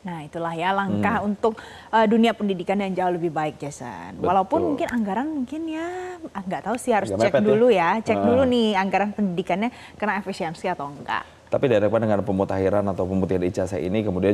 Nah itulah ya langkah untuk dunia pendidikan yang jauh lebih baik, Jason. Walaupun mungkin anggaran mungkin ya nggak tahu sih, harus cek dulu ya. Cek dulu nih anggaran pendidikannya kena efisiensi atau enggak. Tapi diharapkan dengan pemutakhiran atau pemutihan ijazah ini kemudian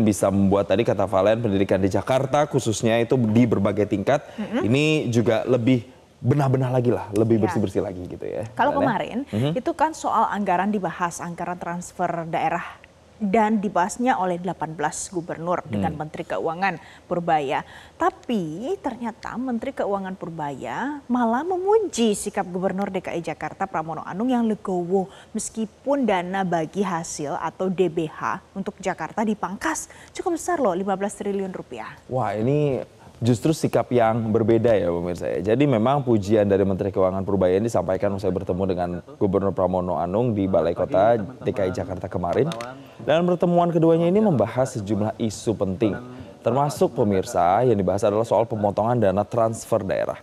bisa membuat tadi kata Valen pendidikan di Jakarta khususnya itu di berbagai tingkat ini juga lebih benah-benah lagi lah, lebih bersih-bersih lagi gitu ya. Kalau kemarin itu kan soal anggaran dibahas, anggaran transfer daerah dan dibahasnya oleh 18 gubernur dengan Menteri Keuangan Purbaya. Tapi ternyata Menteri Keuangan Purbaya malah memuji sikap Gubernur DKI Jakarta Pramono Anung yang legowo meskipun dana bagi hasil atau DBH untuk Jakarta dipangkas cukup besar loh, 15 triliun rupiah. Wah, ini justru sikap yang berbeda ya pemirsa ya. Jadi memang pujian dari Menteri Keuangan Purbaya ini disampaikan usai bertemu dengan Gubernur Pramono Anung di Balai Kota DKI Jakarta kemarin. Dan pertemuan keduanya ini membahas sejumlah isu penting. Termasuk pemirsa yang dibahas adalah soal pemotongan dana transfer daerah.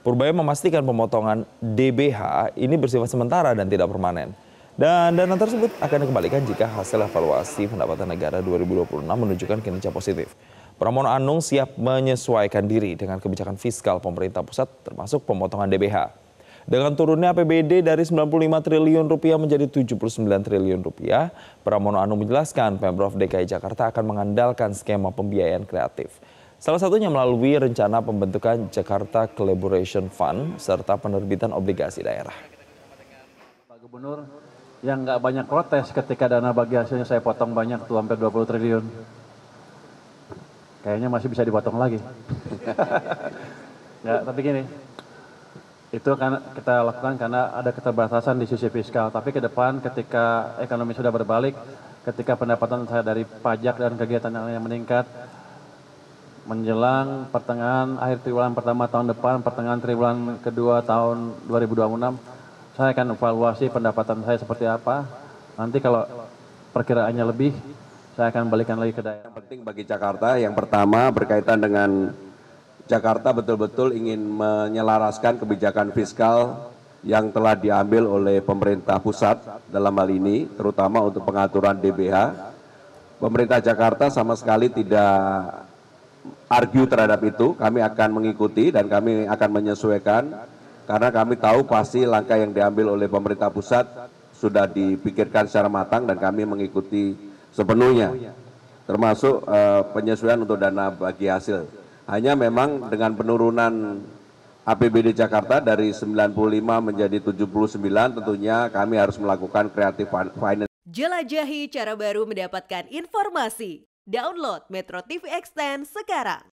Purbaya memastikan pemotongan DBH ini bersifat sementara dan tidak permanen. Dan dana tersebut akan dikembalikan jika hasil evaluasi pendapatan negara 2026 menunjukkan kinerja positif. Pramono Anung siap menyesuaikan diri dengan kebijakan fiskal pemerintah pusat termasuk pemotongan DBH. Dengan turunnya APBD dari 95 triliun rupiah menjadi 79 triliun rupiah, Pramono Anung menjelaskan Pemprov DKI Jakarta akan mengandalkan skema pembiayaan kreatif. Salah satunya melalui rencana pembentukan Jakarta Collaboration Fund serta penerbitan obligasi daerah. Pak Gubernur yang nggak banyak protes ketika dana bagi hasilnya saya potong banyak tuh hampir 20 triliun. Kayaknya masih bisa dipotong lagi. Ya, tapi gini, itu kan kita lakukan karena ada keterbatasan di sisi fiskal. Tapi ke depan ketika ekonomi sudah berbalik, ketika pendapatan saya dari pajak dan kegiatan yang meningkat, menjelang pertengahan akhir triwulan pertama tahun depan, pertengahan triwulan kedua tahun 2026, saya akan evaluasi pendapatan saya seperti apa. Nanti kalau perkiraannya lebih, saya akan balikan lagi ke daerah. Yang penting bagi Jakarta, yang pertama berkaitan dengan Jakarta betul-betul ingin menyelaraskan kebijakan fiskal yang telah diambil oleh pemerintah pusat dalam hal ini, terutama untuk pengaturan DBH. Pemerintah Jakarta sama sekali tidak argue terhadap itu, kami akan mengikuti dan kami akan menyesuaikan, karena kami tahu pasti langkah yang diambil oleh pemerintah pusat sudah dipikirkan secara matang dan kami mengikuti sepenuhnya, termasuk penyesuaian untuk dana bagi hasil. Hanya memang dengan penurunan APBD Jakarta dari 95 menjadi 79, tentunya kami harus melakukan creative finance. Jelajahi cara baru mendapatkan informasi. Download Metro TV Extend sekarang.